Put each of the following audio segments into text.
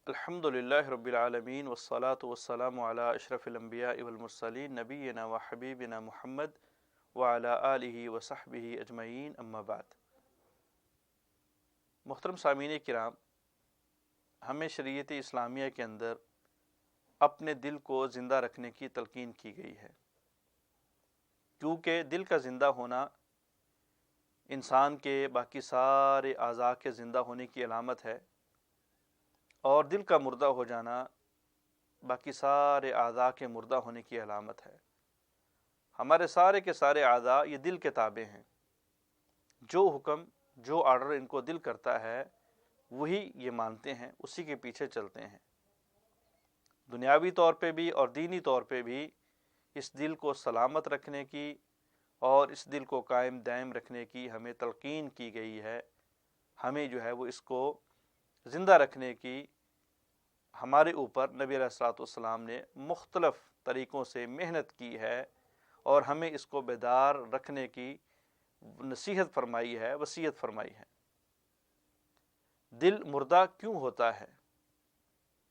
الحمد للہ رب العالمین والصلاة والسلام علی اشرف الانبیاء والمرسلین نبینا و حبیبنا محمد وعلی آلہ وصحبہ اجمعین اما بعد۔ محترم سامعین کرام، ہمیں شریعت اسلامیہ کے اندر اپنے دل کو زندہ رکھنے کی تلقین کی گئی ہے، کیونکہ دل کا زندہ ہونا انسان کے باقی سارے اعضاء کے زندہ ہونے کی علامت ہے، اور دل کا مردہ ہو جانا باقی سارے اعضاء کے مردہ ہونے کی علامت ہے۔ ہمارے سارے کے سارے اعضاء یہ دل کے تابع ہیں، جو حکم جو آرڈر ان کو دل کرتا ہے وہی یہ مانتے ہیں، اسی کے پیچھے چلتے ہیں۔ دنیاوی طور پہ بھی اور دینی طور پہ بھی اس دل کو سلامت رکھنے کی اور اس دل کو قائم دائم رکھنے کی ہمیں تلقین کی گئی ہے۔ ہمیں جو ہے وہ اس کو زندہ رکھنے کی ہمارے اوپر نبی علیہ الصلوۃ والسلام نے مختلف طریقوں سے محنت کی ہے، اور ہمیں اس کو بیدار رکھنے کی نصیحت فرمائی ہے، وصیت فرمائی ہے۔ دل مردہ کیوں ہوتا ہے؟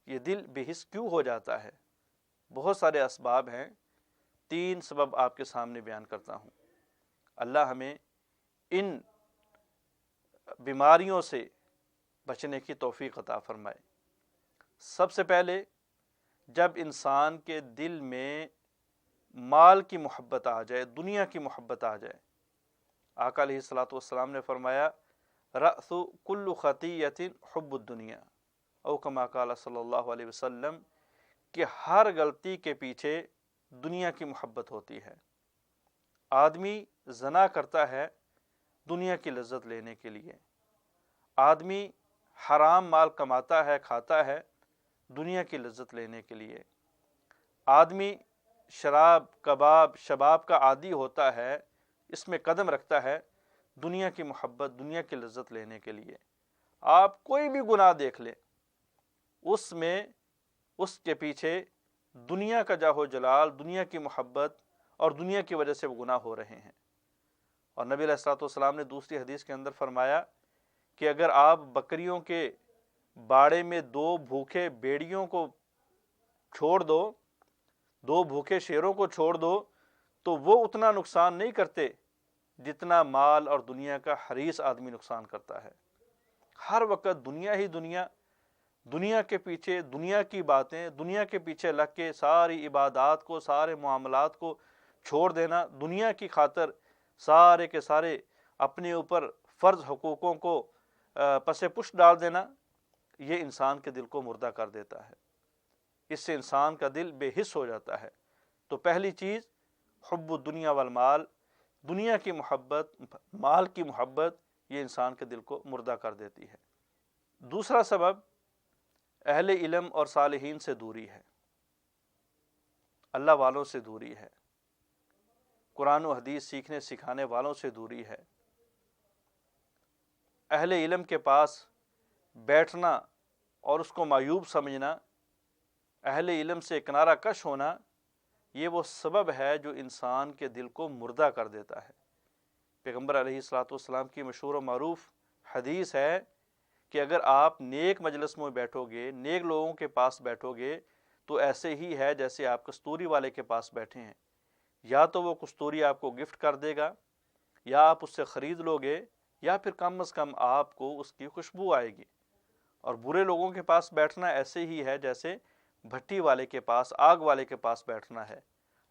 یہ دل بے حس کیوں ہو جاتا ہے؟ بہت سارے اسباب ہیں، 3 سبب آپ کے سامنے بیان کرتا ہوں۔ اللہ ہمیں ان بیماریوں سے بچنے کی توفیق عطا فرمائے۔ سب سے پہلے، جب انسان کے دل میں مال کی محبت آ جائے، دنیا کی محبت آ جائے، آقا علیہ الصلوۃ والسلام نے فرمایا رأس کل خطیۃ حب الدنیا، او کما قال صلی اللہ علیہ وسلم، کہ ہر غلطی کے پیچھے دنیا کی محبت ہوتی ہے۔ آدمی زنا کرتا ہے دنیا کی لذت لینے کے لیے، آدمی حرام مال کماتا ہے، کھاتا ہے دنیا کی لذت لینے کے لیے، آدمی شراب کباب شباب کا عادی ہوتا ہے، اس میں قدم رکھتا ہے دنیا کی محبت دنیا کی لذت لینے کے لیے۔ آپ کوئی بھی گناہ دیکھ لیں، اس میں اس کے پیچھے دنیا کا جاہ و جلال، دنیا کی محبت اور دنیا کی وجہ سے وہ گناہ ہو رہے ہیں۔ اور نبی علیہ الصلوۃ والسلام نے دوسری حدیث کے اندر فرمایا کہ اگر آپ بکریوں کے باڑے میں 2 بھوکے بھیڑیوں کو چھوڑ دو، 2 بھوکے شیروں کو چھوڑ دو، تو وہ اتنا نقصان نہیں کرتے جتنا مال اور دنیا کا حریص آدمی نقصان کرتا ہے۔ ہر وقت دنیا ہی دنیا، دنیا کے پیچھے دنیا کی باتیں، دنیا کے پیچھے لگ کے ساری عبادات کو، سارے معاملات کو چھوڑ دینا، دنیا کی خاطر سارے کے سارے اپنے اوپر فرض حقوقوں کو پس پش ڈال دینا، یہ انسان کے دل کو مردہ کر دیتا ہے۔ اس سے انسان کا دل بے حس ہو جاتا ہے۔ تو پہلی چیز حب الدنیا والمال، دنیا کی محبت، مال کی محبت، یہ انسان کے دل کو مردہ کر دیتی ہے۔ دوسرا سبب اہل علم اور صالحین سے دوری ہے، اللہ والوں سے دوری ہے، قرآن و حدیث سیکھنے سکھانے والوں سے دوری ہے۔ اہل علم کے پاس بیٹھنا اور اس کو معیوب سمجھنا، اہل علم سے کنارہ کش ہونا، یہ وہ سبب ہے جو انسان کے دل کو مردہ کر دیتا ہے۔ پیغمبر علیہ الصلوۃ والسلام کی مشہور و معروف حدیث ہے کہ اگر آپ نیک مجلس میں بیٹھو گے، نیک لوگوں کے پاس بیٹھو گے، تو ایسے ہی ہے جیسے آپ کستوری والے کے پاس بیٹھے ہیں۔ یا تو وہ کستوری آپ کو گفٹ کر دے گا، یا آپ اس سے خرید لو گے، یا پھر کم از کم آپ کو اس کی خوشبو آئے گی۔ اور برے لوگوں کے پاس بیٹھنا ایسے ہی ہے جیسے بھٹی والے کے پاس، آگ والے کے پاس بیٹھنا ہے۔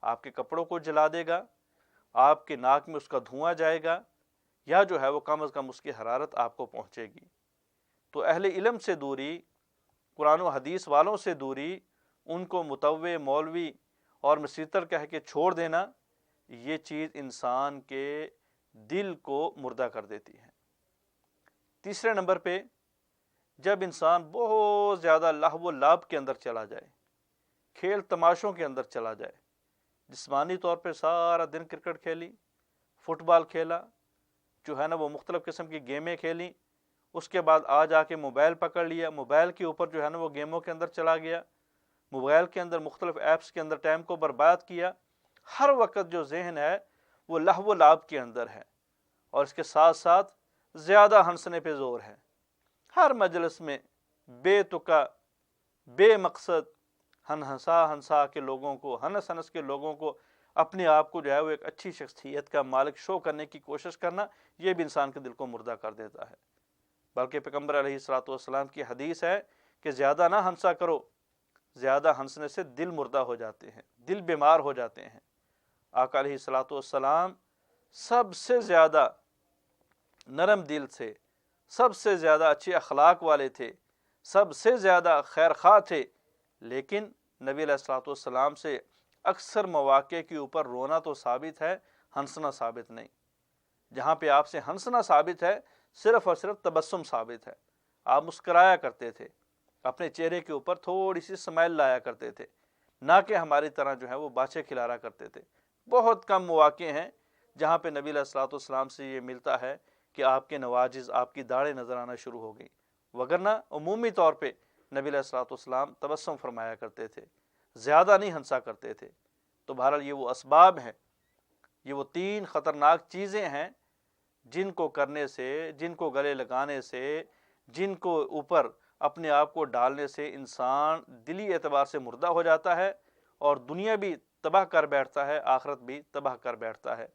آپ کے کپڑوں کو جلا دے گا، آپ کے ناک میں اس کا دھواں جائے گا، یا جو ہے وہ کم از کم اس کی حرارت آپ کو پہنچے گی۔ تو اہل علم سے دوری، قرآن و حدیث والوں سے دوری، ان کو متوع مولوی اور مسیتر کہہ کے چھوڑ دینا، یہ چیز انسان کے دل کو مردہ کر دیتی ہے۔ تیسرے نمبر پہ، جب انسان بہت زیادہ لہو و لعب کے اندر چلا جائے، کھیل تماشوں کے اندر چلا جائے، جسمانی طور پہ سارا دن کرکٹ کھیلی، فٹ بال کھیلا، جو ہے نا وہ مختلف قسم کی گیمیں کھیلی، اس کے بعد آ جا کے موبائل پکڑ لیا، موبائل کے اوپر جو ہے نا وہ گیموں کے اندر چلا گیا، موبائل کے اندر مختلف ایپس کے اندر ٹائم کو برباد کیا، ہر وقت جو ذہن ہے وہ لہو و لعب کے اندر ہے، اور اس کے ساتھ ساتھ زیادہ ہنسنے پہ زور ہے۔ ہر مجلس میں بے تکا بے مقصد ہنسا کے لوگوں کو، ہنس کے لوگوں کو اپنے آپ کو جو ہے وہ ایک اچھی شخصیت کا مالک شو کرنے کی کوشش کرنا، یہ بھی انسان کے دل کو مردہ کر دیتا ہے۔ بلکہ پیغمبر علیہ الصلوۃ والسلام کی حدیث ہے کہ زیادہ نہ ہنسا کرو، زیادہ ہنسنے سے دل مردہ ہو جاتے ہیں، دل بیمار ہو جاتے ہیں۔ آقا علیہ الصلوۃ والسلام سب سے زیادہ نرم دل سے، سب سے زیادہ اچھے اخلاق والے تھے، سب سے زیادہ خیر خواہ تھے، لیکن نبی علیہ الصلوۃ والسلام سے اکثر مواقع کے اوپر رونا تو ثابت ہے، ہنسنا ثابت نہیں۔ جہاں پہ آپ سے ہنسنا ثابت ہے، صرف اور صرف تبسم ثابت ہے۔ آپ مسکرایا کرتے تھے، اپنے چہرے کے اوپر تھوڑی سی سمائل لایا کرتے تھے، نہ کہ ہماری طرح جو ہے وہ باچھے کھلایا کرتے تھے۔ بہت کم مواقع ہیں جہاں پہ نبی علیہ الصلوۃ والسلام سے یہ ملتا ہے کہ آپ کے نواجز، آپ کی داڑھیں نظر آنا شروع ہو گئی، وگرنہ عمومی طور پہ نبی علیہ الصلوۃ والسلام تبسم فرمایا کرتے تھے، زیادہ نہیں ہنسا کرتے تھے۔ تو بہرحال یہ وہ اسباب ہیں، یہ وہ 3 خطرناک چیزیں ہیں جن کو کرنے سے، جن کو گلے لگانے سے، جن کو اوپر اپنے آپ کو ڈالنے سے انسان دلی اعتبار سے مردہ ہو جاتا ہے، اور دنیا بھی تباہ کر بیٹھتا ہے، آخرت بھی تباہ کر بیٹھتا ہے۔